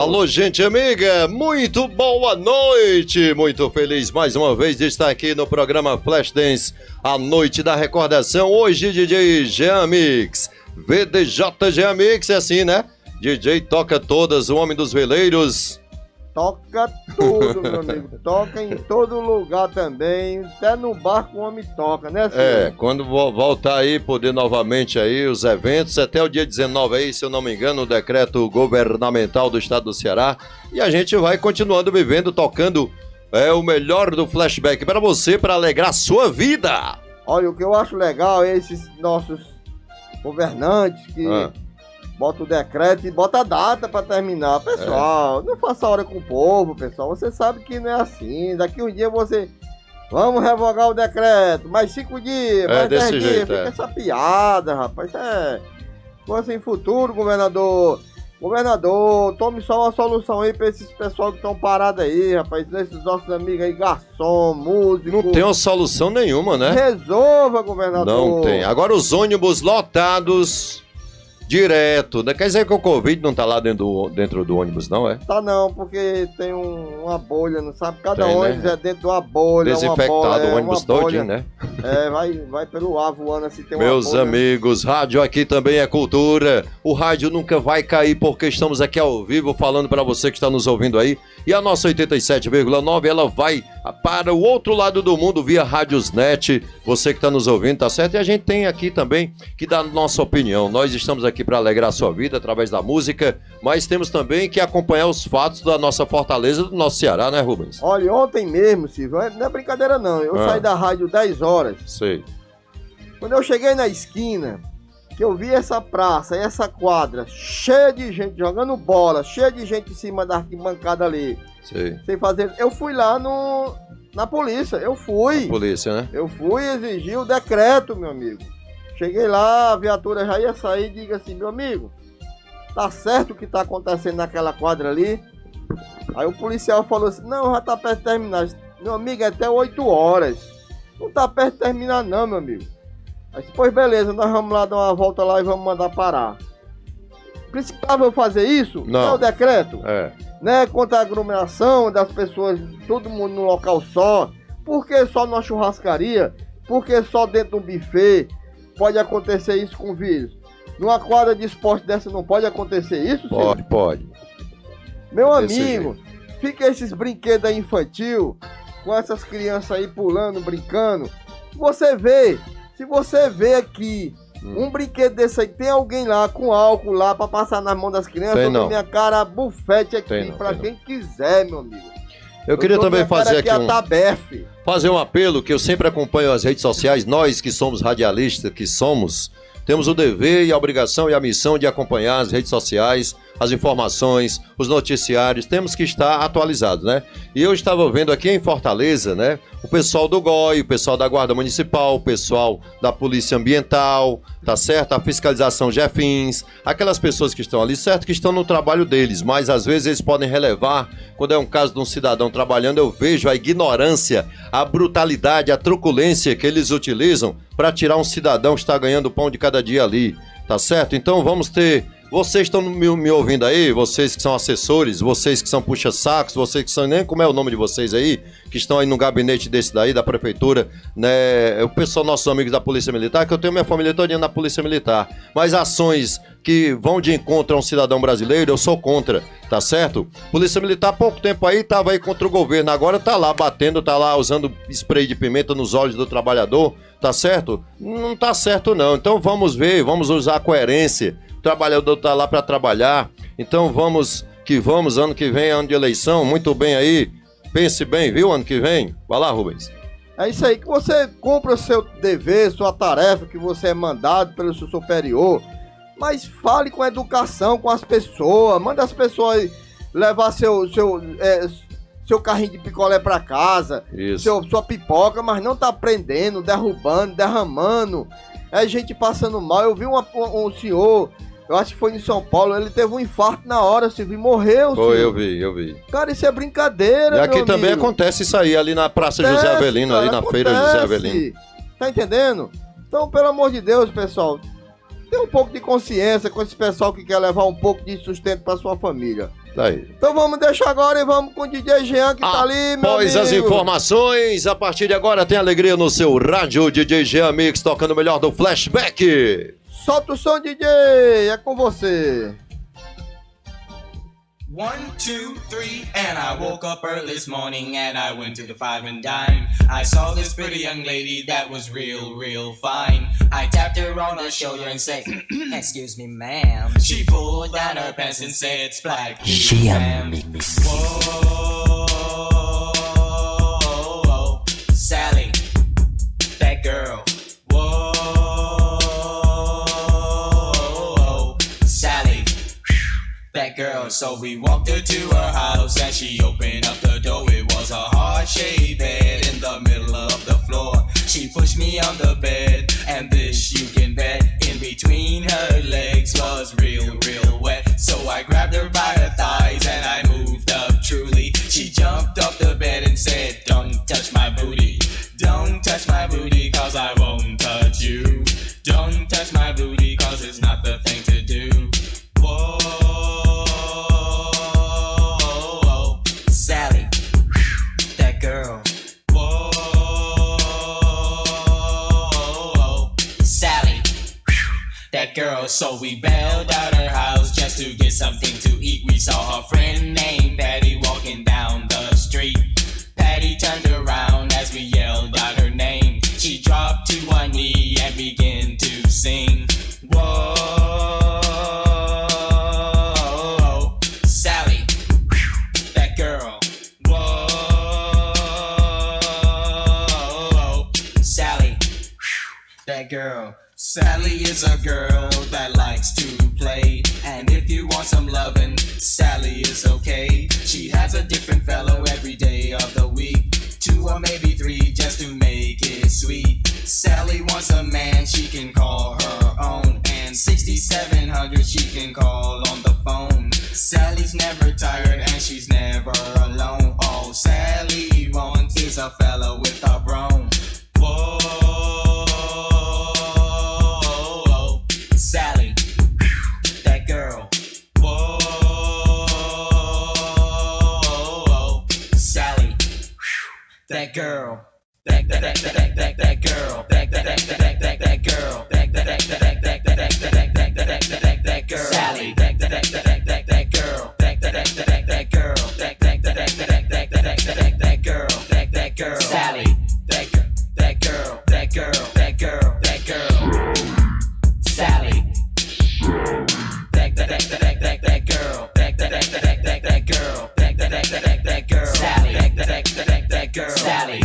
Alô, gente amiga, muito boa noite, muito feliz mais uma vez de estar aqui no programa Flashdance, a noite da recordação, hoje DJ Jean Mix, VDJ Jean Mix, é assim, né? DJ toca todas, o homem dos veleiros. Toca tudo, meu amigo, toca em todo lugar também, até no barco o homem toca, né, senhor? É, quando voltar aí, poder novamente aí os eventos, até o dia 19 aí, se eu não me engano, o decreto governamental do estado do Ceará, e a gente vai continuando vivendo, tocando o melhor do flashback para você, para alegrar a sua vida. Olha, o que eu acho legal é esses nossos governantes que bota o decreto e bota a data pra terminar. Pessoal, não faça hora com o povo, pessoal. Você sabe que não é assim. Daqui um dia você... Vamos revogar o decreto. Mais 5 dias, mais 10 dias. Jeito, fica essa piada, rapaz. Coisa em futuro, governador. Governador, tome só uma solução aí pra esses pessoal que estão parados aí, rapaz. Esses nossos amigos aí, garçom, músico. Não tem uma solução nenhuma, né? Resolva, governador. Não tem. Agora os ônibus lotados... direto, né? Quer dizer que o Covid não tá lá dentro do ônibus, não é? Tá não, porque tem uma bolha, não sabe? Cada tem, ônibus né? É dentro de uma bolha. Desinfectado o ônibus todinho, né? Vai pelo ar voando assim, tem uma Meus bolha. amigos, rádio aqui também é cultura. O rádio nunca vai cair porque estamos aqui ao vivo falando para você que está nos ouvindo aí. E a nossa 87,9 ela vai para o outro lado do mundo via Rádiosnet. Você que está nos ouvindo, tá certo? E a gente tem aqui também que dá a nossa opinião. Nós estamos aqui para alegrar a sua vida através da música, mas temos também que acompanhar os fatos da nossa Fortaleza, do nosso Ceará, né, Rubens? Olha, ontem mesmo, Silvio, não é brincadeira não, eu saí da rádio 10 horas. Sei. Quando eu cheguei na esquina, que eu vi essa praça e essa quadra cheia de gente jogando bola, cheia de gente em cima da arquibancada ali. Sei. Sem fazer... Eu fui lá na polícia, eu fui. A polícia, né? Eu fui exigir o decreto, meu amigo. Cheguei lá, a viatura já ia sair e diga assim, meu amigo, tá certo o que tá acontecendo naquela quadra ali? Aí o policial falou assim, não, já tá perto de terminar. Meu amigo, é até 8 horas. Não tá perto de terminar não, meu amigo. Aí disse, pois beleza, nós vamos lá dar uma volta lá e vamos mandar parar. Precisava eu fazer isso? Não. É o decreto? É. Né, contra a aglomeração das pessoas, todo mundo num local só. Por que só numa churrascaria? Por que só dentro de um buffet pode acontecer isso com vírus? Numa quadra de esporte dessa não pode acontecer isso? Pode. Meu amigo, fica esses brinquedos aí infantil, com essas crianças aí pulando, brincando. Se você vê aqui um brinquedo desse aí, tem alguém lá com álcool lá pra passar nas mãos das crianças, tem eu dou não. minha cara bufete aqui Tem não, pra tem quem quiser, meu amigo. Eu queria também fazer aqui fazer um apelo, que eu sempre acompanho as redes sociais, nós que somos radialistas, temos o dever e a obrigação e a missão de acompanhar as redes sociais, as informações, os noticiários, temos que estar atualizados, né? E eu estava vendo aqui em Fortaleza, né? O pessoal do GOI, o pessoal da Guarda Municipal, o pessoal da Polícia Ambiental, tá certo? A fiscalização Jefins, aquelas pessoas que estão ali, certo que estão no trabalho deles, mas às vezes eles podem relevar, quando é um caso de um cidadão trabalhando, eu vejo a ignorância, a brutalidade, a truculência que eles utilizam para tirar um cidadão que está ganhando o pão de cada dia ali, tá certo? Então vamos ter... Vocês estão me ouvindo aí, vocês que são assessores, vocês que são puxa-sacos, vocês que são, nem como é o nome de vocês aí, que estão aí no gabinete desse daí, da prefeitura, né, o pessoal, nossos amigos da Polícia Militar, que eu tenho minha família toda na Polícia Militar, mas ações que vão de encontro a um cidadão brasileiro, eu sou contra, tá certo? Polícia Militar, há pouco tempo aí, tava aí contra o governo, agora tá lá batendo, tá lá usando spray de pimenta nos olhos do trabalhador, tá certo? Não tá certo não, então vamos ver, vamos usar a coerência. O trabalhador está lá para trabalhar, então vamos, ano que vem, ano de eleição, muito bem aí, pense bem, viu, ano que vem, vai lá, Rubens. É isso aí, que você cumpra o seu dever, sua tarefa, que você é mandado pelo seu superior, mas fale com educação com as pessoas, manda as pessoas levar seu carrinho de picolé para casa, sua pipoca, mas não tá prendendo, derrubando, derramando, é gente passando mal. Eu vi um senhor... Eu acho que foi em São Paulo, ele teve um infarto na hora, Silvio, e morreu, Foi, Silvio. eu vi. Cara, isso é brincadeira, E aqui meu também amigo. acontece isso aí, ali na Praça José Avelino, ali na Feira José Avelino. Tá entendendo? Então, pelo amor de Deus, pessoal, tem um pouco de consciência com esse pessoal que quer levar um pouco de sustento pra sua família. Daí. Então vamos deixar agora e vamos com o DJ Jean que tá ali, meu Após as amigo. informações, a partir de agora tem alegria no seu rádio, DJ Jean Mix, tocando o melhor do Flashback. Solta o som, DJ, é com você. 1, 2, 3, and I woke up early this morning and I went to the Five and Dime. I saw this pretty young lady that was real fine. I tapped her on the shoulder and said, "Excuse me, ma'am." She pulled down her pants and said, "Splack, ma'am." Whoa, Sally, that girl. Whoa, Sally, that girl. So we walked her to her house and she opened up the door. It was a heart-shaped bed in the middle of the floor. She pushed me on the bed and this you can bet in between her legs was real wet. So I grabbed her by her thighs and I moved up truly. She jumped off the bed and said, "Don't touch my booty. Don't touch my booty cause I won't touch you. Don't touch my booty cause it's not the thing to do." Whoa, Sally, that girl. Whoa, Sally, that girl. So we bailed out her house just to get something to eat. We saw a friend named Patty walking down the street. Patty turned around as we yelled out her name. She dropped to one knee and began to sing. Whoa, Sally, that girl. Whoa, Sally, that girl. Sally is a girl that likes to play, and if you want some lovin', Sally is okay. She has a different fellow every day of the week, 2 or maybe 3 just to make it sweet. Sally wants a man she can call her own, and 6700 she can call on the phone. Sally's never tired and she's never alone. All Sally wants is a fella with a broom. Whoa, Sally, that girl. Whoa, Sally, that girl. That girl. That girl. That girl. That girl. Sally. That girl. That girl. That girl. That girl. Sally. That girl. That girl. That girl. That girl. Sally. That girl. That girl. That girl. That girl. Sally. That girl. Sally.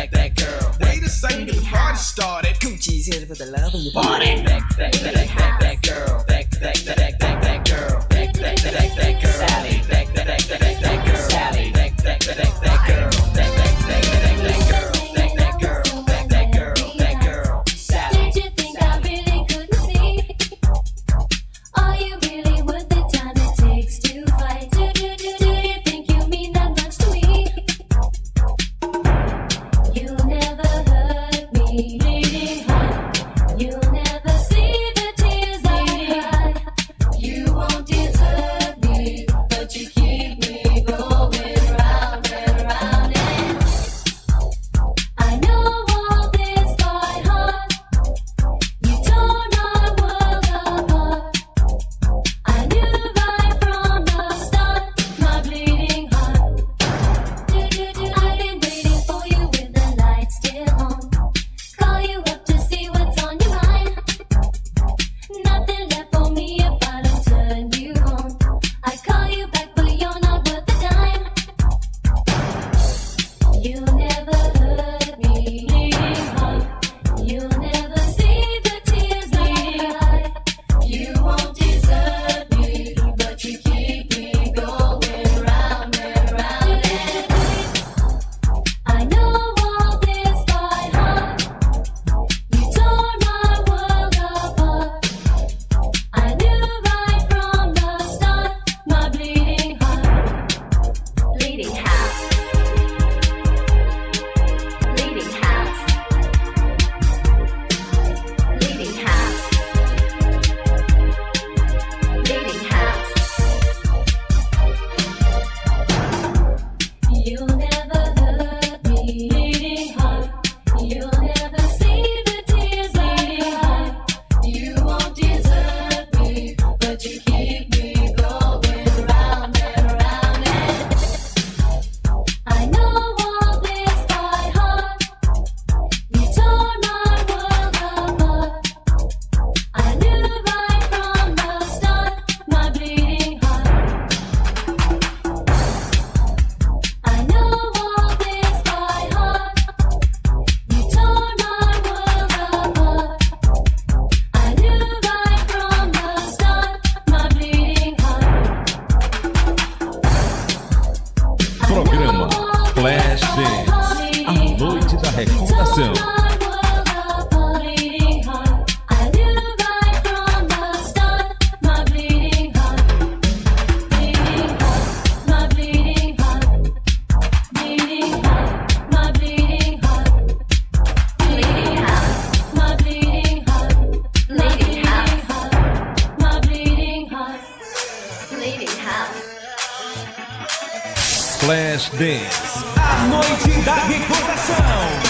That girl. Wait a second, the party started. Gucci's here for the love of your body. That girl. That girl. That girl. Sally. That girl. Sally. That girl. That girl. Sally. Did you think I really couldn't see? Are you really worth the time it takes to Flashdance, a noite da recordação. Flashdance, a noite da recordação.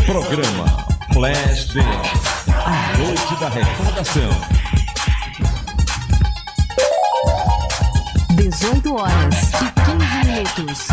Programa Flashdance, a noite da recordação. 18 horas e 15 minutos.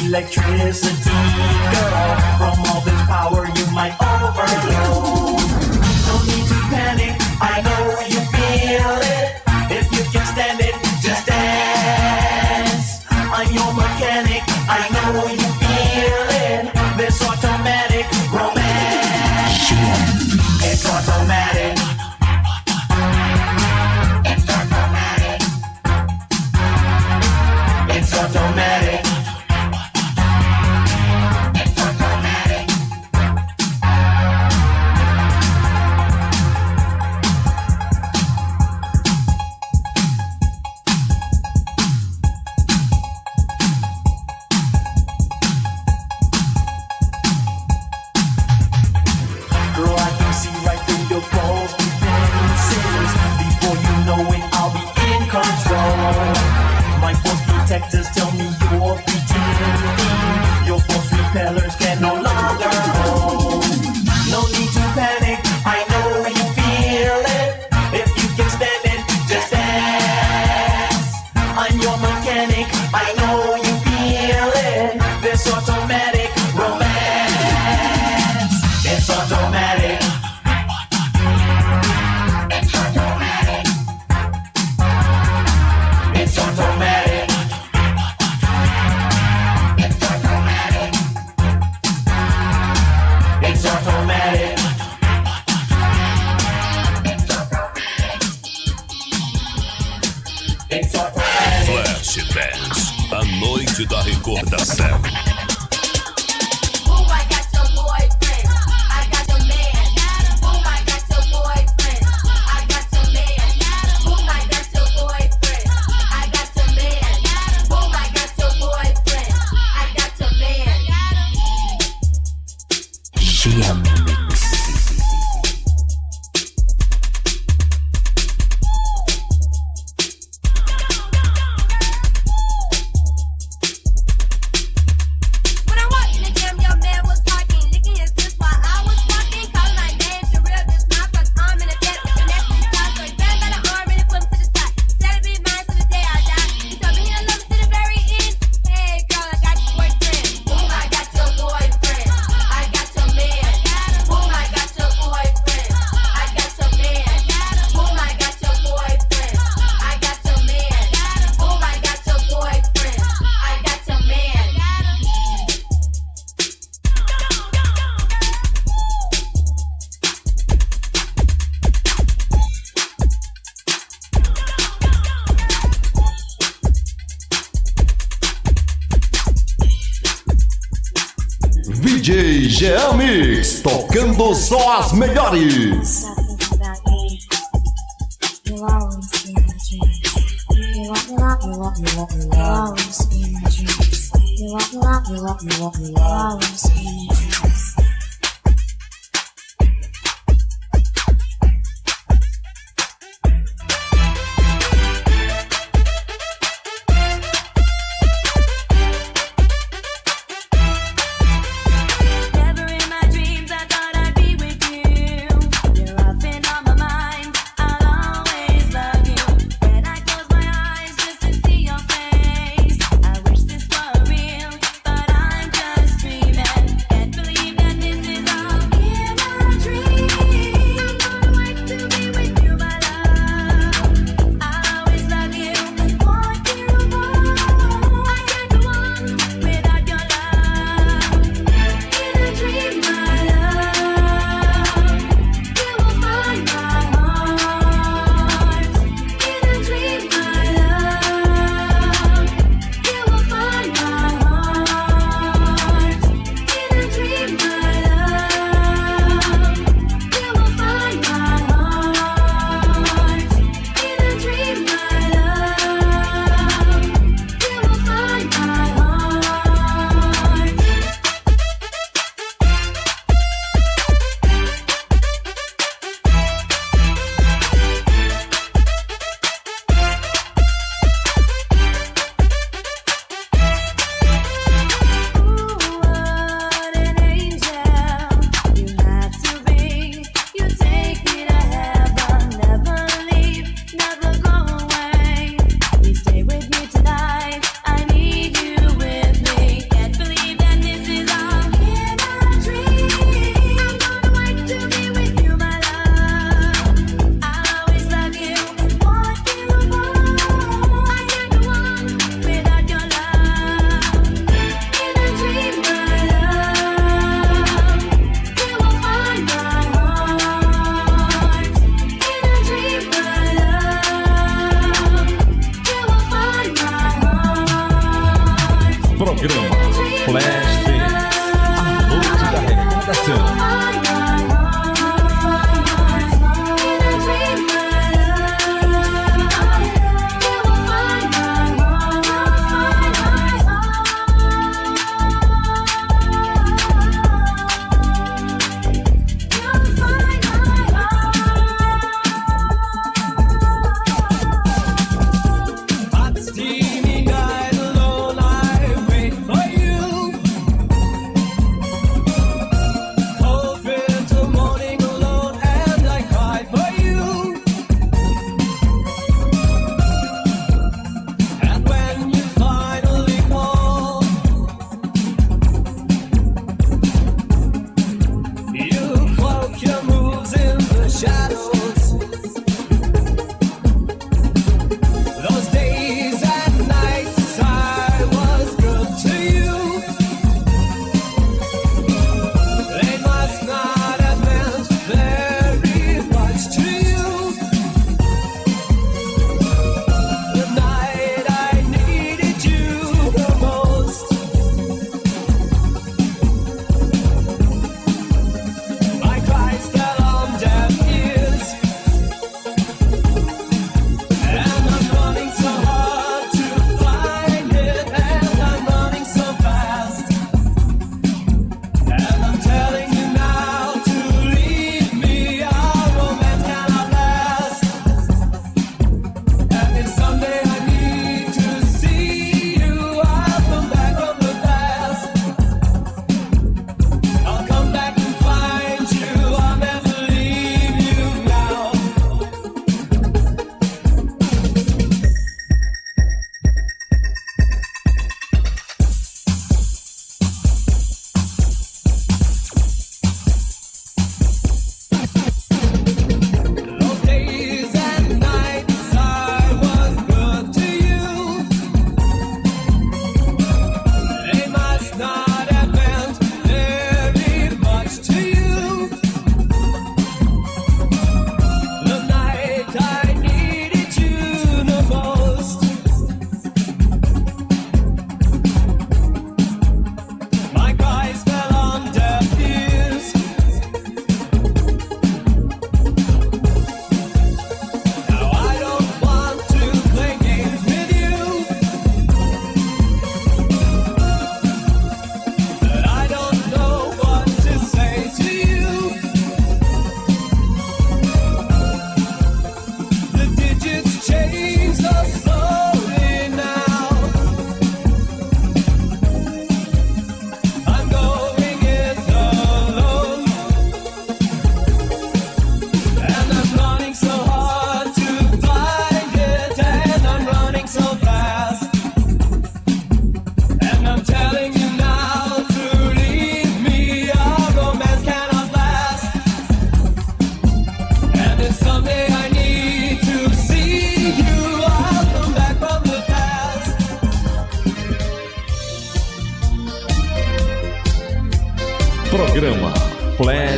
Electricity, girl, from all this power you might overload. No need to panic, I know you feel it. If you can stand it, just dance. I'm your mechanic, I know you feel it. This automatic romance, it's automatic. It's automatic. It's automatic. automatic. It's automatic. It's automatic. It's automatic. Flashbacks, a noite da recordação. Boom, I got your boyfriend. I got your man. Boom, I got your boyfriend. I got your man. Boom, I got your boyfriend. I got your man. Boom, I got your boyfriend. I got your man. When I walked in the gym, your man was talking, licking his lips while I was walking, calling my name to real this mouth, 'cause I'm in a bed with the next to stop. So he grabbed by the arm and he put him to the side. Said it'd be mine till the day I die. He told me he'll love me to the very end. Hey girl, I got your boyfriend. Boom, I got your boyfriend. I got your man. Boom, I got your boyfriend. I got your man. Boom, I got your boyfriend. I got your man. Boom, I got your boyfriend. I got your man. VJ Jean Mix, tocando só as melhores. Never in my dreams I thought I'd be with you. You're often on my mind. I'll always love you. When I close my eyes just to see your face, I wish this were real, but I'm just dreaming. Can't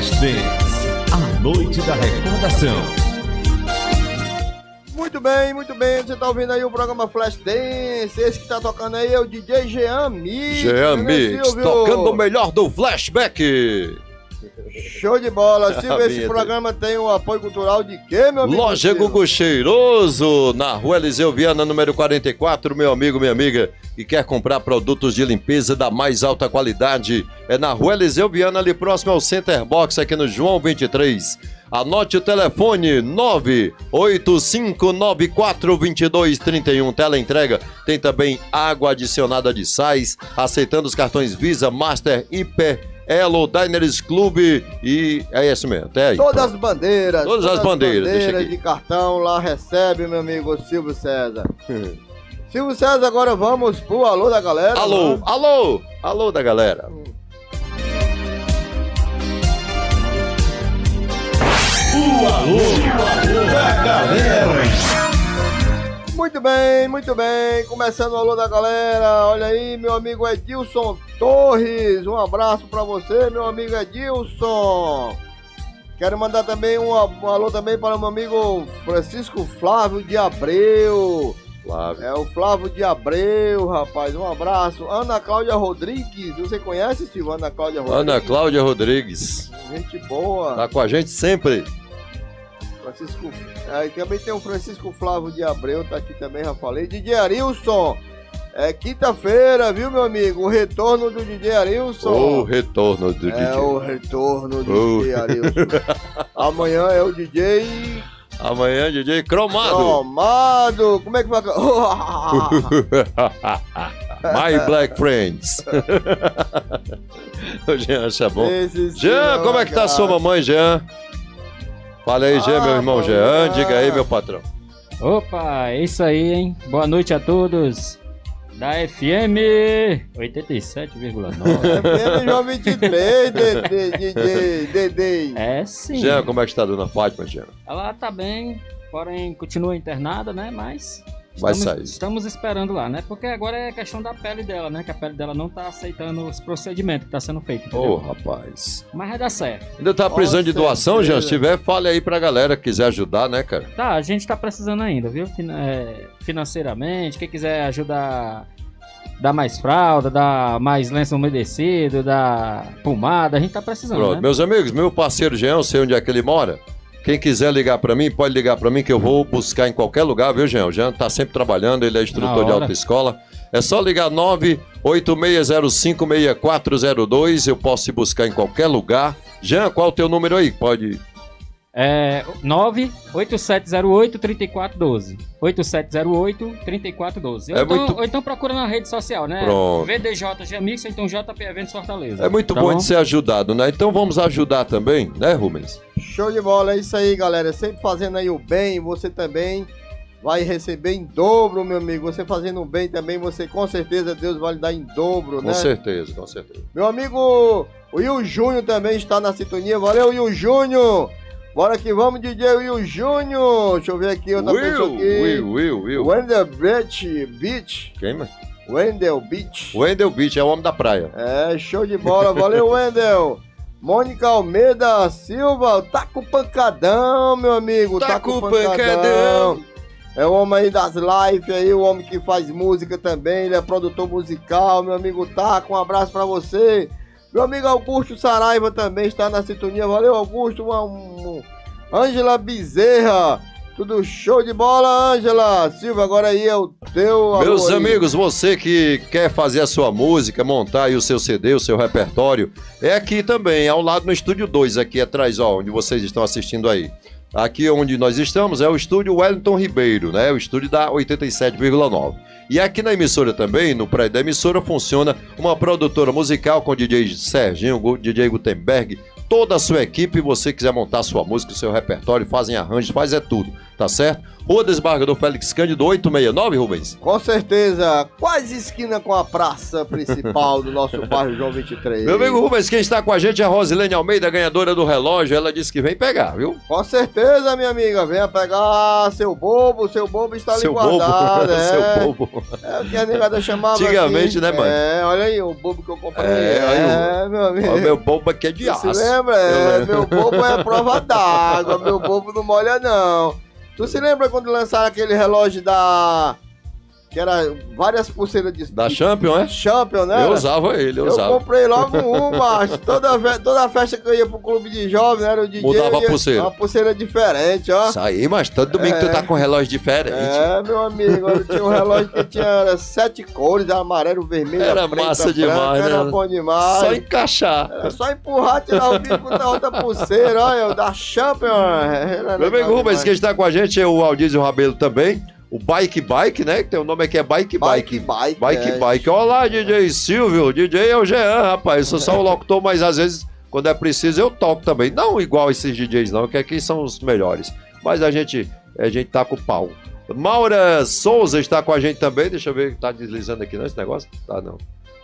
Flashdance, a noite da recordação. Muito bem, você tá ouvindo aí o programa Flash Dance, esse que tá tocando aí é o DJ Jean Mix. Jean né, Mix, Silvio? tocando o melhor do flashback. Show de bola, Silvio, esse Vinheta. programa tem o apoio cultural de quê, meu amigo? Loja Silvio? Gugu Cheiroso, na rua Eliseu Viana, número 44, meu amigo, minha amiga, que quer comprar produtos de limpeza da mais alta qualidade, é na rua Eliseu Viana, ali próximo ao Center Box, aqui no João 23. Anote o telefone 985942231, teleentrega. Tem também água adicionada de sais, aceitando os cartões Visa, Master, Hiper, Elo, Diners Club e é isso mesmo, até aí. Todas as bandeiras. Todas as bandeiras, deixa aqui. de cartão lá recebe, meu amigo Silvio César. Silvio César, agora vamos pro alô da galera. Alô, né? alô, alô da galera. O alô da galera. Muito bem, começando o alô da galera, olha aí, meu amigo Edilson Torres, um abraço pra você, meu amigo Edilson. Quero mandar também um alô também para o meu amigo Francisco Flávio de Abreu. Flávio. É o Flávio de Abreu, rapaz, um abraço. Ana Cláudia Rodrigues, você conhece, Silvio? Ana Cláudia Rodrigues? Ana Cláudia Rodrigues, Gente boa. tá com a gente sempre. Francisco, aí também tem o Francisco Flávio de Abreu, tá aqui também, já falei. DJ Arilson, é quinta-feira, viu, meu amigo? O retorno do DJ Arilson. O retorno do DJ. É o retorno do DJ Arilson. Amanhã é o DJ Amanhã, DJ Cromado. Tomado. Como é que vai? My Black Friends. O Jean acha bom. Esse Jean, sim, como é que tá cara. sua mamãe, Jean? Fala aí, Jean, meu irmão mamãe. Jean. Diga aí, meu patrão. Opa, é isso aí, hein? Boa noite a todos da FM 87,9. FM João 23, DJ. É sim. Jean, como é que está a dona Fátima, Jean? Ela tá bem, porém continua internada, né? Mas Vai sair. estamos esperando lá, né? Porque agora é questão da pele dela, né? Que a pele dela não tá aceitando os procedimentos que tá sendo feito, entendeu? Ô, rapaz. Mas vai dar certo. Ainda tá precisando de Com doação, certeza. Jean? Se tiver, fale aí pra galera que quiser ajudar, né, cara? Tá, a gente tá precisando ainda, viu? Financeiramente, quem quiser ajudar, dar mais fralda, dar mais lenço umedecido, dar pomada, a gente tá precisando, Pronto, né? meus amigos, meu parceiro Jean, eu sei onde é que ele mora. Quem quiser ligar pra mim, pode ligar pra mim que eu vou buscar em qualquer lugar, viu, Jean? O Jean tá sempre trabalhando, ele é instrutor de hora. autoescola. É só ligar 986056402, eu posso te buscar em qualquer lugar. Jean, qual é o teu número aí? Pode... É 98708-3412. 8708-3412. É muito- Ou então procura na rede social, né? Pronto. VDJ Gemix ou então JP Eventos Fortaleza. É muito Tá bom de ser ajudado, né? Então vamos ajudar também, né, Rubens? Show de bola, é isso aí, galera. Sempre fazendo aí o bem, você também vai receber em dobro, meu amigo. Você fazendo o bem também, você com certeza Deus vai lhe dar em dobro, Com né? certeza, com certeza. Meu amigo, o Will Júnior também está na sintonia. Valeu, Will Júnior. Bora que vamos, DJ Will Júnior. Deixa eu ver aqui outra pessoa aqui. Will. Wendell Beach. Quem, mano? Wendell Beach. Wendell Beach, é o homem da praia. É, show de bola. Valeu, Wendell. Mônica Almeida Silva, tá com pancadão, meu amigo. Tá com pancadão. É o homem aí das lives aí, o homem que faz música também, ele é produtor musical, meu amigo Taco, um abraço pra você. Meu amigo Augusto Saraiva também está na sintonia, valeu Augusto, Ângela Bezerra, tudo show de bola, Ângela. Silva, agora aí é o teu... Meus alô aí. amigos, você que quer fazer a sua música, montar aí o seu CD, o seu repertório, é aqui também, ao lado no Estúdio 2, aqui atrás, ó, onde vocês estão assistindo aí. Aqui onde nós estamos é o Estúdio Wellington Ribeiro, né? O estúdio da 87,9. E aqui na emissora também, no prédio da emissora, funciona uma produtora musical com o DJ Serginho, o DJ Gutenberg, toda a sua equipe. Você quiser montar sua música, seu repertório, fazem arranjos, faz é tudo, tá certo? Rua Desembargador Félix Cândido 869, Rubens. Com certeza, quase esquina com a praça principal do nosso bairro João 23. Meu amigo Rubens, quem está com a gente é a Rosilene Almeida, ganhadora do relógio. Ela disse que vem pegar, viu? Com certeza, minha amiga, venha pegar seu bobo está ali Seu guardado. bobo, É, seu bobo. é o que a negada chamava Antigamente, assim. né, mãe? É, olha aí, o bobo que eu comprei. É, olha meu amigo. Ó, meu bobo aqui é de Você aço. se lembra? Eu lembro. Meu bobo é prova d'água, meu bobo não molha não. Tu se lembra quando lançaram aquele relógio que era várias pulseiras Da Champion, é? Champion, né? Eu usava ele, eu usava. comprei logo um, macho. Toda festa que eu ia pro clube de jovens, era o DJ. Mudava a ia- pulseira. Uma pulseira diferente, ó. Isso aí, mas todo domingo tu tá com um relógio diferente. É, meu amigo, eu tinha um relógio que tinha 7 cores, amarelo, vermelho, Era preta, massa branca, demais, era né? bom demais. Só encaixar. Era só empurrar, tirar o bico e botar outra pulseira, olha, o da Champion. Era Meu amigo legal Rubens, demais. quem está com a gente é o Aldísio Rabelo também. O Bike, né? Que tem o nome aqui é Bike. Bike. Olá, DJ Silvio. DJ é o Jean, rapaz. Eu sou só o locutor, mas às vezes, quando é preciso, eu toco também. Não igual esses DJs, não, que aqui são os melhores. Mas a gente tá com o pau. Maura Souza está com a gente também. Deixa eu ver, tá deslizando aqui, não, esse negócio? Tá, não.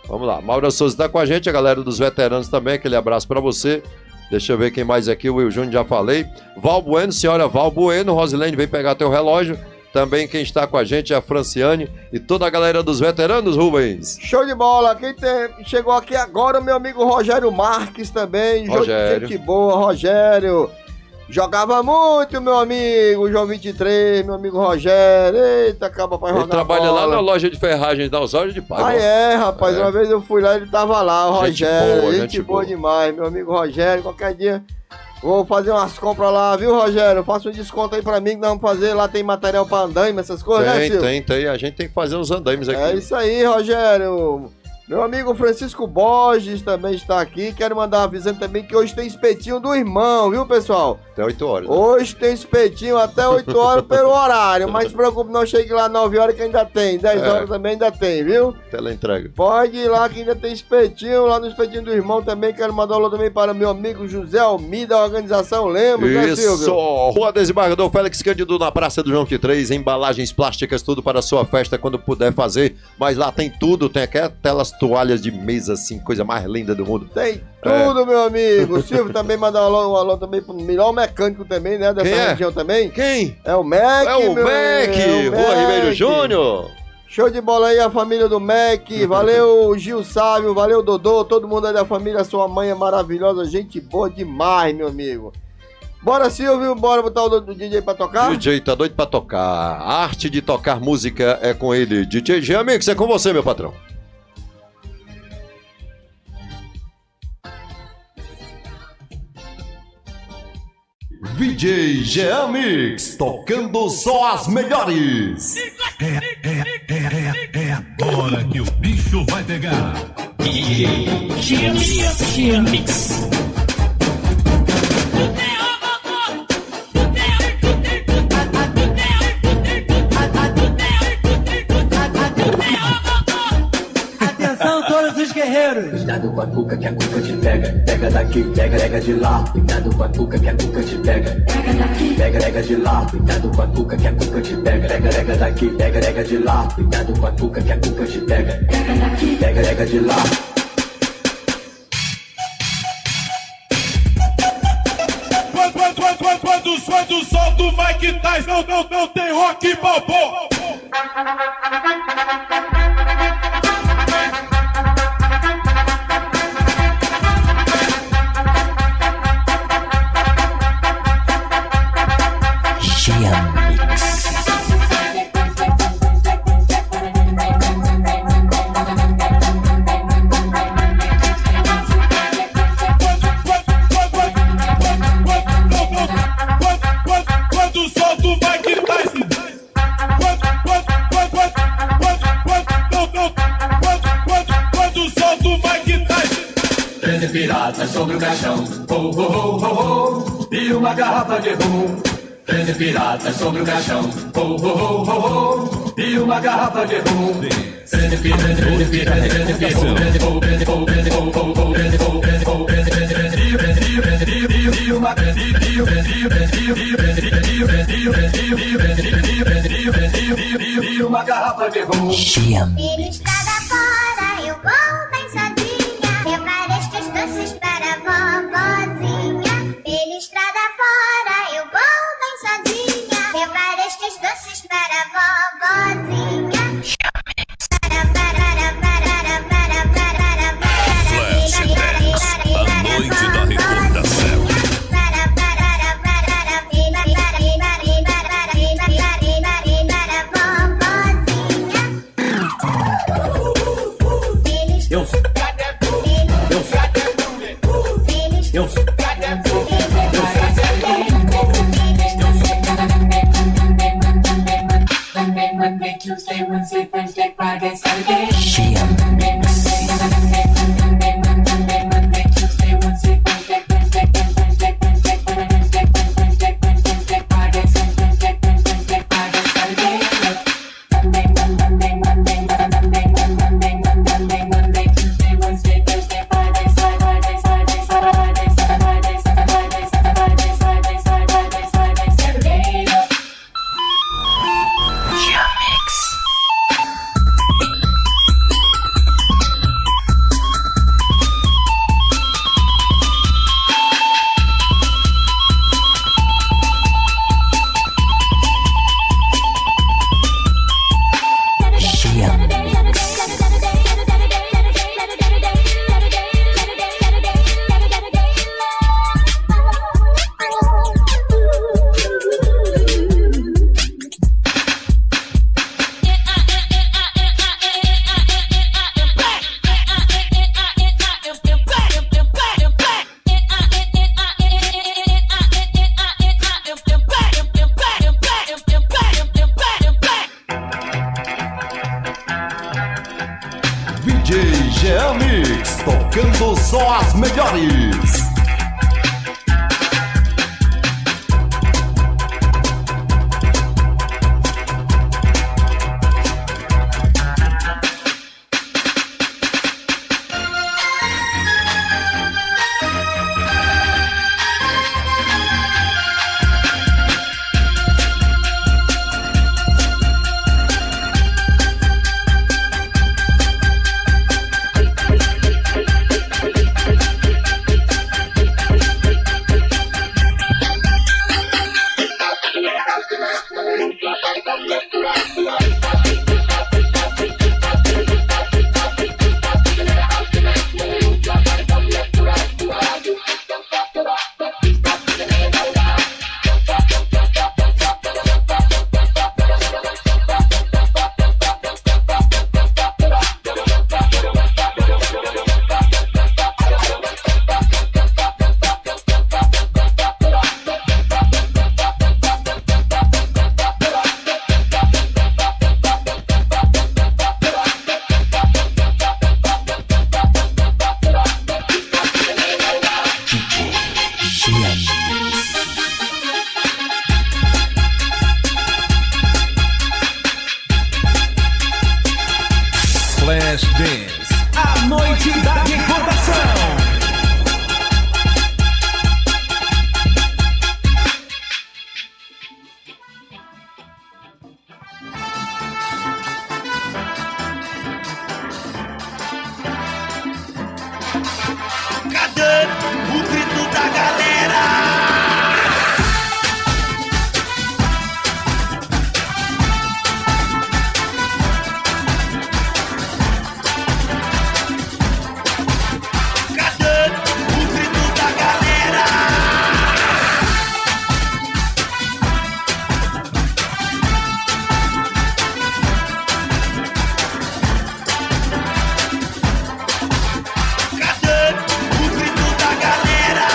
Vamos lá. Maura Souza está com a gente, a galera dos veteranos também. Aquele abraço para você. Deixa eu ver quem mais aqui. O Will Júnior já falei. Val Bueno, senhora Val Bueno. Rosilene, vem pegar teu relógio. Também quem está com a gente é a Franciane e toda a galera dos veteranos, Rubens. Show de bola. Chegou aqui agora, meu amigo Rogério Marques também. Rogério. Gente boa, Rogério. Jogava muito, meu amigo. João 23, meu amigo Rogério. Eita, acaba pra jogar Ele trabalha bola. lá na loja de ferragens da Osório de Paiva. Ah, é, rapaz. É. Uma vez eu fui lá, ele tava lá, o Gente Rogério. boa, gente gente boa boa. demais, meu amigo Rogério. Qualquer dia vou fazer umas compras lá, viu, Rogério? Faça um desconto aí pra mim que nós vamos fazer. Lá tem material pra andaime, essas coisas, né, Silvio? Tem. A gente tem que fazer uns andaimes aqui. É isso aí, Rogério. Meu amigo Francisco Borges também está aqui. Quero mandar avisando também que hoje tem espetinho do irmão, viu, pessoal? Até 8 horas. Né? Hoje tem espetinho até 8 horas pelo horário. Mas se preocupe, não chegue lá 9 horas que ainda tem. 10 É. horas também ainda tem, viu? Tela entrega. Pode ir lá que ainda tem espetinho. Lá no espetinho do irmão também. Quero mandar um alô também para meu amigo José Almida, da organização Lemos, né, Isso! Silvio? Rua Desembargador Félix Cândido na Praça do João 23, embalagens plásticas, tudo para a sua festa quando puder fazer. Mas lá tem tudo, tem aquelas toalhas de mesa assim, coisa mais linda do mundo. Tem tudo, meu amigo. Silvio também mandar um alô também pro melhor mecânico também, né? Dessa Quem é? região também. Quem? É o Mac, É o meu Mac, amigo, Rua Mac. Ribeiro Júnior. Show de bola aí, a família do Mac. Valeu, Gil Sávio. Valeu, Dodô. Todo mundo aí da família. Sua mãe é maravilhosa. Gente boa demais, meu amigo. Bora, Silvio. Bora botar o do DJ pra tocar? DJ tá doido pra tocar. A arte de tocar música é com ele. DJ Jean Mix, é com você, meu patrão. DJ Jean Mix, tocando só as melhores. É agora que o bicho vai pegar. Atenção todos os guerreiros. Cuidado com a cuca que a cuca te pega. Pega daqui, pega de lá. Cuidado com a cuca que a cuca te pega. Pega daqui, pega de lá. Cuidado com a cuca que a cuca te pega. Pega daqui, pega de lá. Cuidado com a cuca que a cuca te pega. Pega daqui, pega de lá. Quando solta o Mike Tyson, não tem rock balboa. Quando solta o Mike Tyson. Quando solta o Mike Tyson. 13 piratas sobre o caixão. Oh, oh, oh, oh, oh. E uma garrafa de rum. 13 piratas sobre o caixão. Oh, oh, oh, oh, oh. E uma garrafa de rum. 13 piratas, 13 piratas, 13 piratas, 13 uma garrafa de rum. Pela estrada fora eu vou bem sozinha. Prepara estes doces para a vovozinha. Pela estrada fora eu vou bem sozinha. Prepara estes doces para a vovozinha. Flashbacks, a noite da recordação. tocando só as melhores. Flash Dance, a noite da recordação. Cadê o grito da galera? Cadê o grito da galera? Cadê o grito da galera?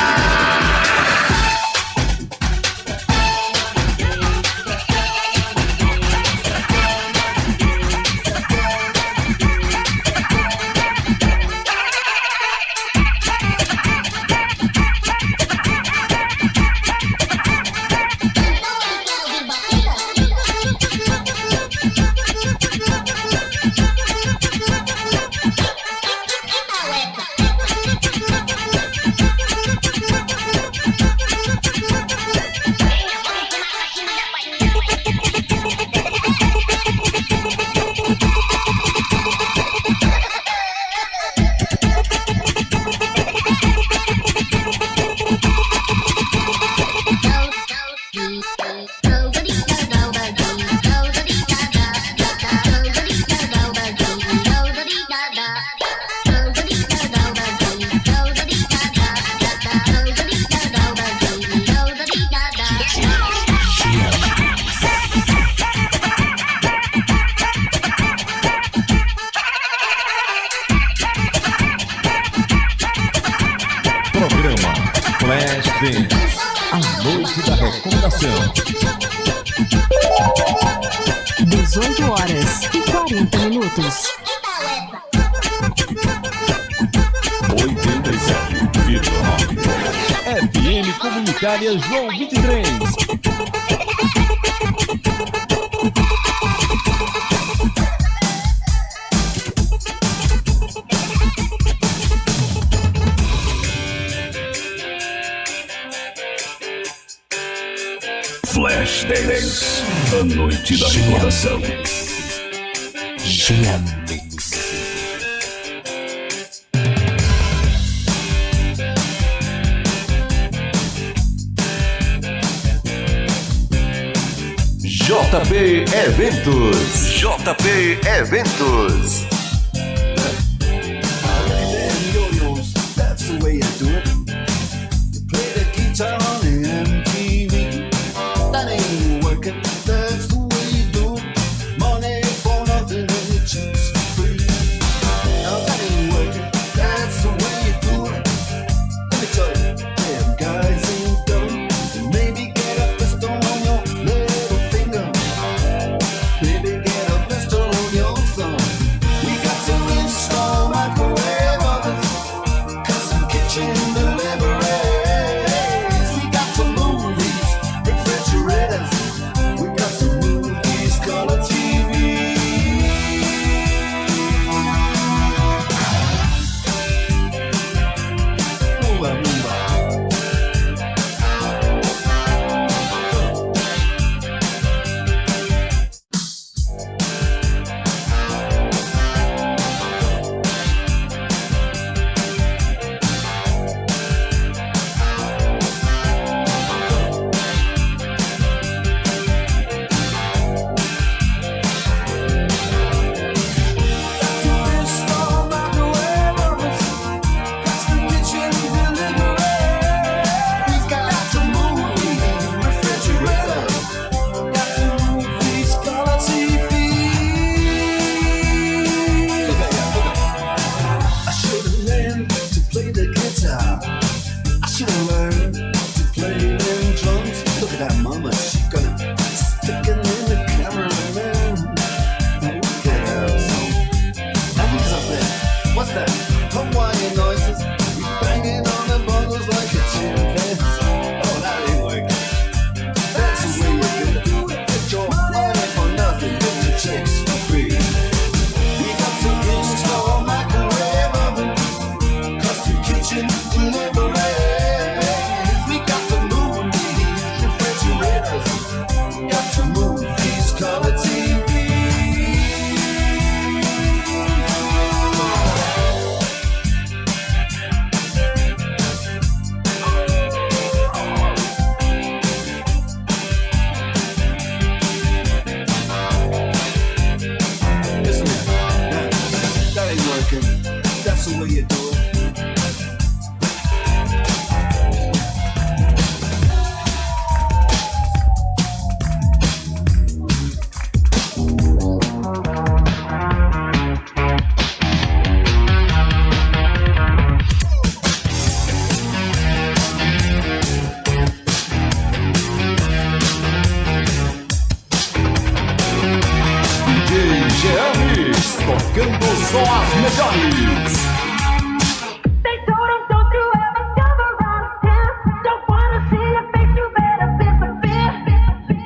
Programa Flash Dance, a noite da recordação. 18 horas e 40 minutos. 87,9 FM Comunitária João 23. Flash Dance, a noite da recordação. JP Eventos. JP Eventos. That's the way I do it. You play the guitar on the MTV. That ain't working. That's the way you do it. Money for nothing and your chicks for free. Now that ain't working. That's the way you do it. Let me tell you, damn guys ain't dumb. Maybe get a pistol on your little finger. Maybe get a pistol on your thumb. We tocando só as melhores. They told him, don't you ever come around here. Don't wanna see your face, you better disappear.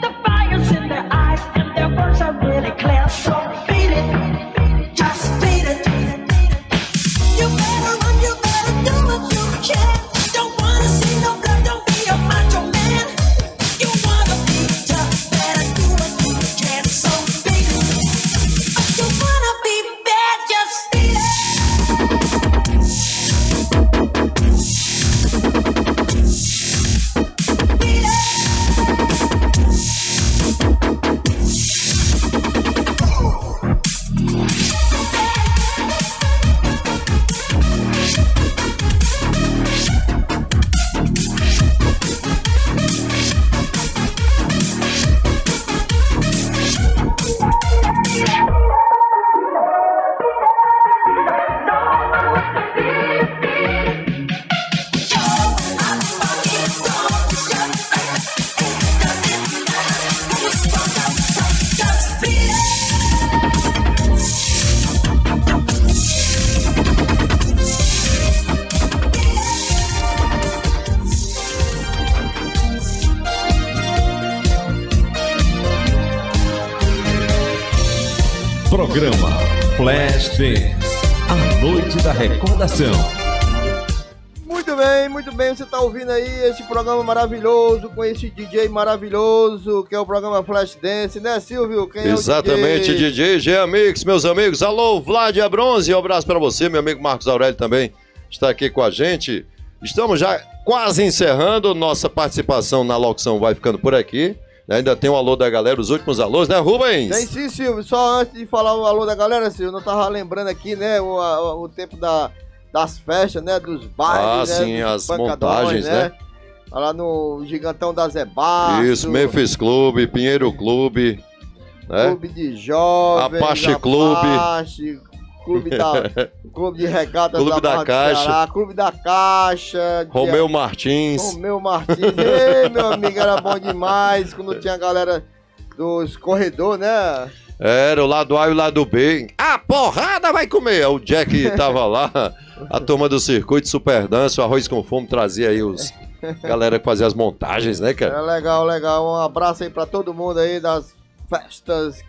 The fire's in their eyes and their words are really clear. So beat it, just beat it. You better run, you better do what you can. Don't wanna see no blood, don't be a macho man. You wanna be tough, better do what you can. So beat it. You wanna be bad, just beat it. Programa Flash Dance, a noite da recordação. Muito bem, você tá ouvindo aí esse programa maravilhoso, com esse DJ maravilhoso, que é o programa Flash Dance, né, Silvio? Quem Exatamente, é o DJ Jean Mix, meus amigos. Alô, Vlad Bronze, um abraço pra você, meu amigo Marcos Aurélio também está aqui com a gente. Estamos já quase encerrando, nossa participação na locução vai ficando por aqui. Ainda tem um alô da galera, os últimos alôs, né, Rubens? Tem sim, Silvio. Só antes de falar o alô da galera, Silvio, eu não tava lembrando aqui, né, o tempo das festas, né, dos bailes, Ah, né, sim, dos as pancadões, montagens, né? Lá no Gigantão da Zé Baixo. Isso, Memphis Clube, Pinheiro Clube, né? Clube de Jovens, Apache Clube. Apache, Clube de Regatas Clube da Barra do Caixa. Ceará, Clube da Caixa. Romeu Martins. Romeu Martins. Ei, meu amigo, era bom demais quando tinha a galera dos corredores, né? Era o lado A e o lado B. A porrada vai comer! O Jack tava lá, a turma do circuito Super Dance, o Arroz com Fumo trazia aí os galera que fazia as montagens, né, cara? É legal, legal. Um abraço aí pra todo mundo aí das festas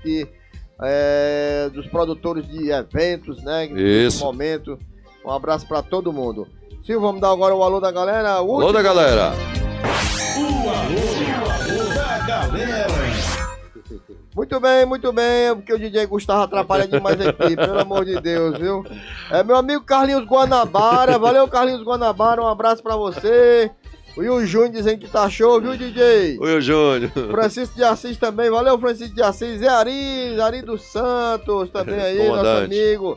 dos produtores de eventos, né? Isso. Nesse momento. Um abraço pra todo mundo. Silvio, vamos dar agora o alô da galera. Alô da galera! Muito bem, porque o DJ Gustavo atrapalha demais aqui, pelo amor de Deus, viu? É meu amigo Carlinhos Guanabara, valeu Carlinhos Guanabara, um abraço pra você. O Will Júnior dizendo que tá show, viu, DJ? Oi, Júnior. Francisco de Assis também, valeu Francisco de Assis. Zé Ari dos Santos também aí, nosso Comandante. amigo.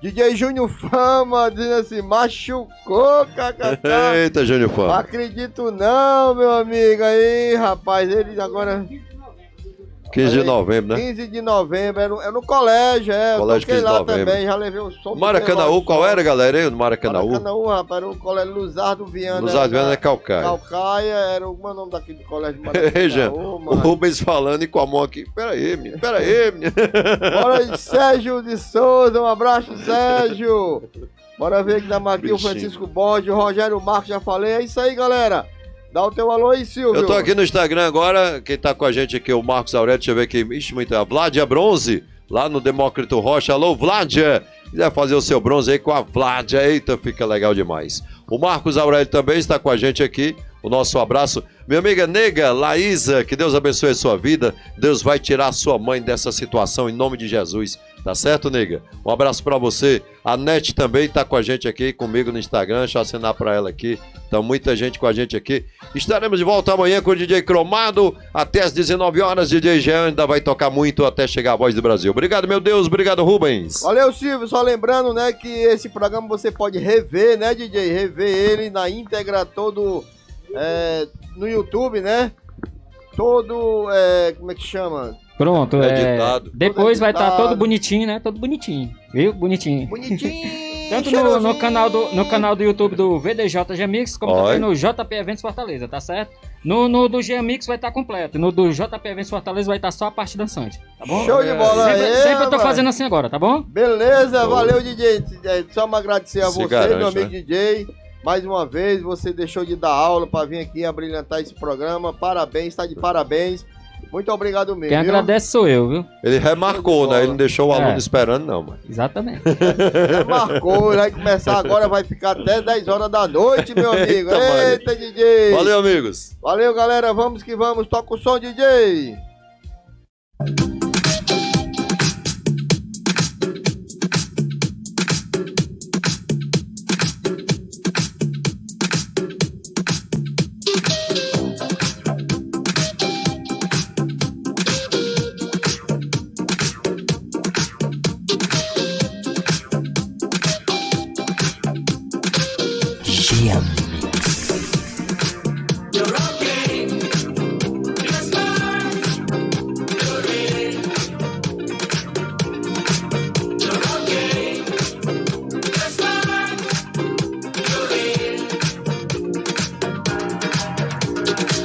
DJ Júnior Fama dizendo assim, machucou, kkk. Eita, Júnior Não Fã. acredito não, meu amigo aí, rapaz, ele agora... 15 de novembro, né? 15 de novembro, é no colégio, eu Colégio toquei 15 de lá novembro. também, já levei um som. Maracanãú, qual era, galera? Aí, no Maracanãú? Maracanãú, rapaz, era o colégio Luzardo Viana. Luzardo Viana é Calcaia. Calcaia, era como é o nome daquele colégio de Ei, Jean, Maracanãú, o mano. Rubens falando e com a mão aqui. Pera aí, menino. Bora aí, Sérgio de Souza, um abraço, Sérgio. Bora ver aqui da Marquinhos, o Bichinho. Francisco Bode, o Rogério Marcos, já falei, é isso aí, galera. Dá o teu alô aí, Silvio. Eu tô aqui no Instagram agora, quem tá com a gente aqui é o Marcos Aurélio, deixa eu ver aqui, ixi, muito, a Vládia Bronze, lá no Demócrito Rocha, alô Vládia, quiser fazer o seu bronze aí com a Vládia, eita, fica legal demais. O Marcos Aurélio também está com a gente aqui, o nosso abraço. Minha amiga nega, Laísa, que Deus abençoe a sua vida, Deus vai tirar a sua mãe dessa situação em nome de Jesus, tá certo, nega? Um abraço pra você. A Nete também tá com a gente aqui, comigo no Instagram, deixa eu assinar pra ela aqui. Então, muita gente com a gente aqui. Estaremos de volta amanhã com o DJ Cromado, até às 19 horas. DJ Jean ainda vai tocar muito até chegar a Voz do Brasil. Obrigado, meu Deus, obrigado, Rubens. Valeu, Silvio. Só lembrando, né, que esse programa você pode rever, né, DJ? Rever ele na íntegra, todo no YouTube, né? Todo, como é que chama? Pronto, Editado. depois Todo vai estar editado. todo bonitinho, né? Todo bonitinho, viu? Bonitinho. Bonitinho. Tanto cheirosinho. no canal do YouTube do VDJ Mix, como Oi. também no JP Eventos Fortaleza, tá certo? No do G Mix vai estar completo. No do JP Eventos Fortaleza vai estar só a parte dançante. Tá bom? Show de bola Sempre eu tô mano. fazendo assim agora, tá bom? Beleza, valeu, DJ. Só me agradecer a Se você, garante, meu amigo né? DJ. Mais uma vez, você deixou de dar aula pra vir aqui abrilhantar esse programa. Parabéns, tá de parabéns. Muito obrigado mesmo. Quem viu? agradece sou eu, viu? Ele remarcou, né? Ele não deixou o aluno esperando, não, mano. Exatamente. Já marcou, vai começar agora, vai ficar até 10 horas da noite, meu amigo. Eita, Eita, DJ. Valeu, amigos. Valeu, galera. Vamos que vamos. Toca o som, DJ.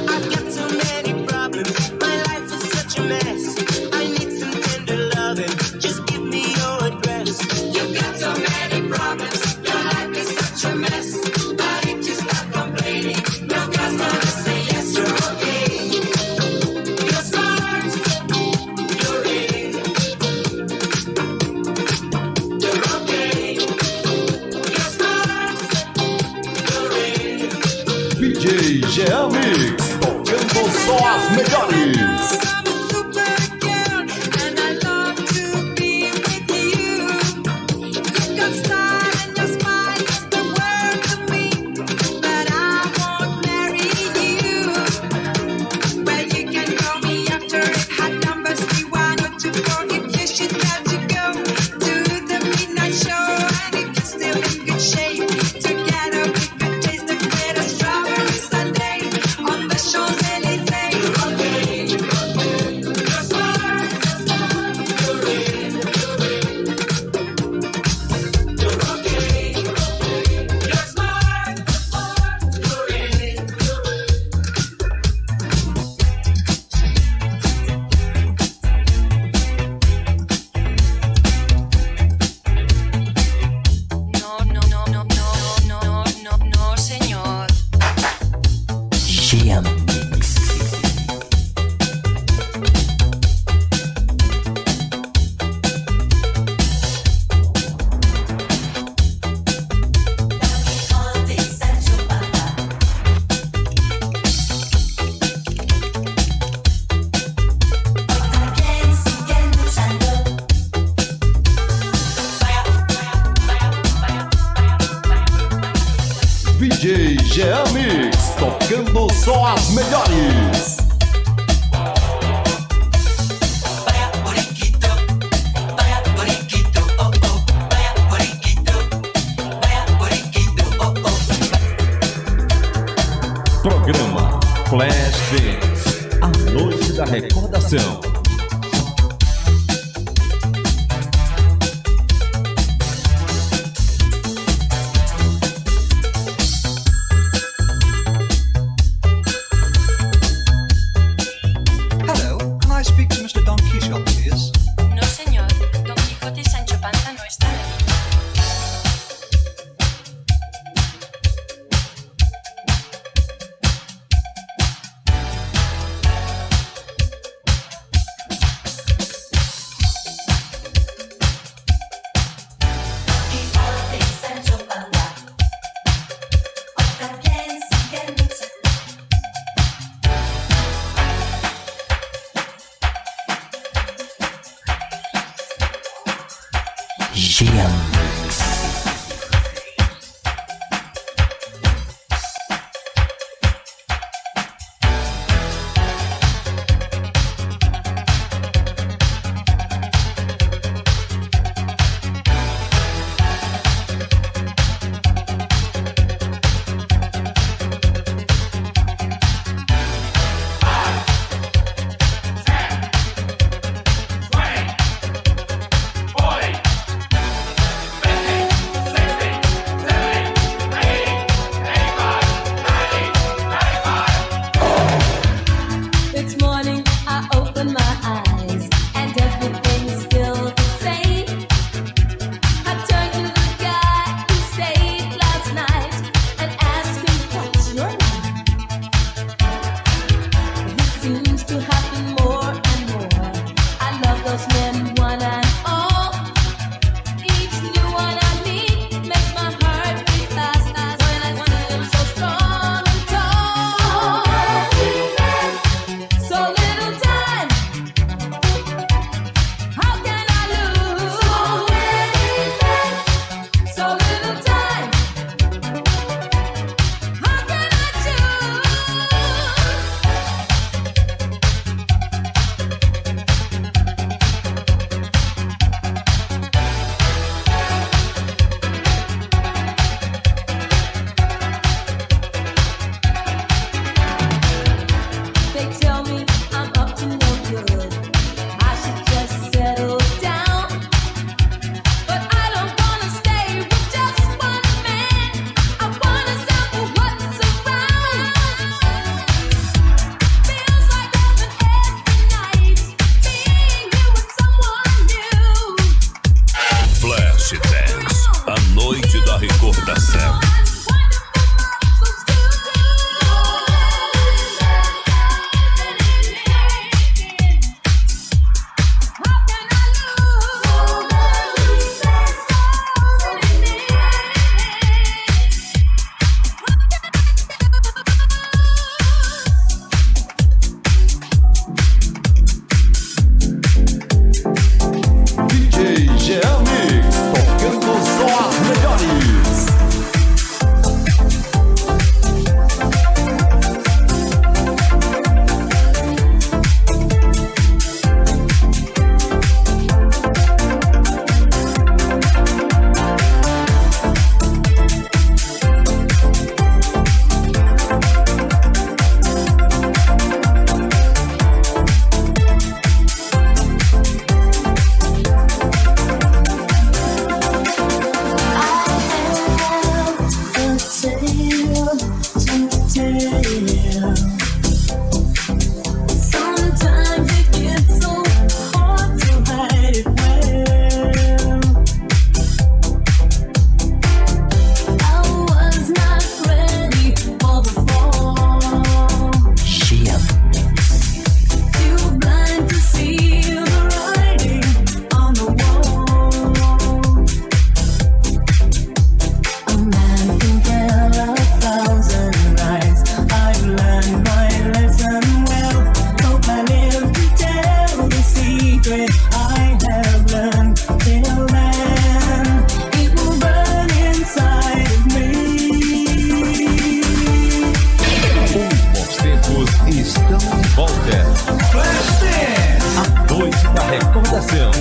I've got so many problems. My life is such a mess. I need some tender loving. Just give me your address. You've got so many problems. Your life is such a mess. But if you stop complaining, no God's gonna say yes, you're okay. You're smart. You're in. You're okay. You're smart. You're in. DJ Jean Mix, tocando só as melhores. I'm a super girl and I love to be with you. You've got style and your smile is the world to me, but I won't marry you. Well, you can call me after it had numbers 3124 if you should have to go to the midnight show, and if you're still in good shape, together we could taste the glitter strawberry sundae on the Champs-Elysees. Okay, you're smart, you're in, you're okay, you're smart, you're in. No, no, no, no, no, no, no, no, señor. DJ Jean Mix, tocando só as melhores. Vaya boriquito, oh oh. Vaya boriquito, oh oh. Programa Flash Dance, a noite da recordação. Hello, can I speak to Mr. Don Quixote, please? No, señor. Don Quijote y Sancho Panza no están aquí. Walter. A noite da recordação.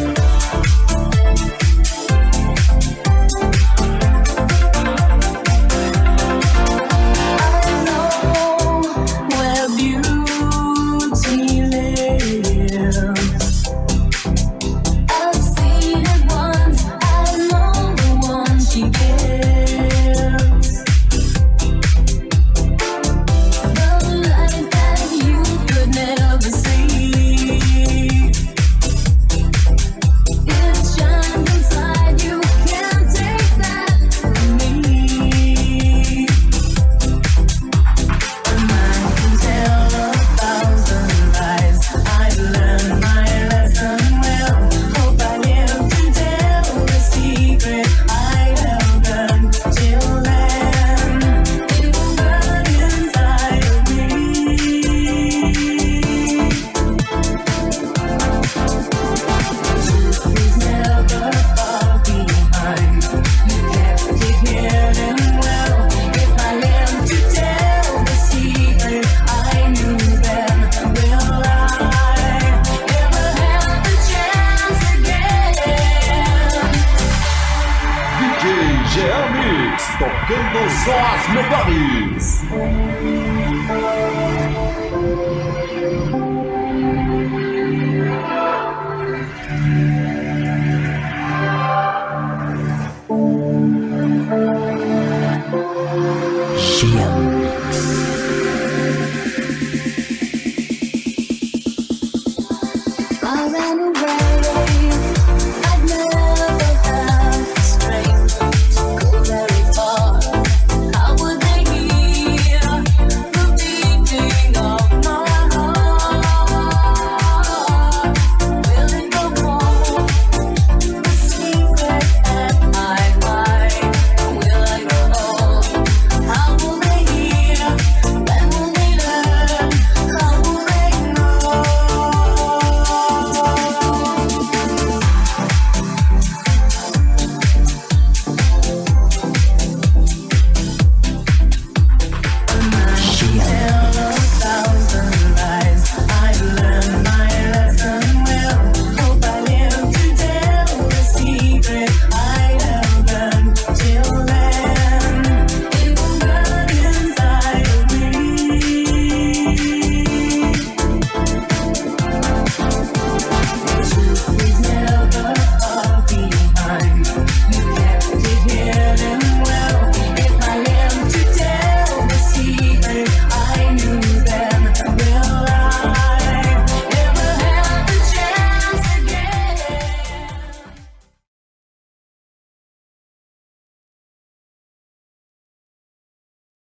Where beauty lives. I've seen it once, I know the one she gives. The light that you could never see. It shines inside you, can't take that from me. And I can tell 1,000 lies. I've learned my lesson well. Hope I live to tell the secret I held until then. It will burn inside of me. Truth is never far behind. You kept it hidden well. If I live to tell the secret I knew then, will I ever have the chance again? DJ Jean Mix, tocando só as melhores. I ran away.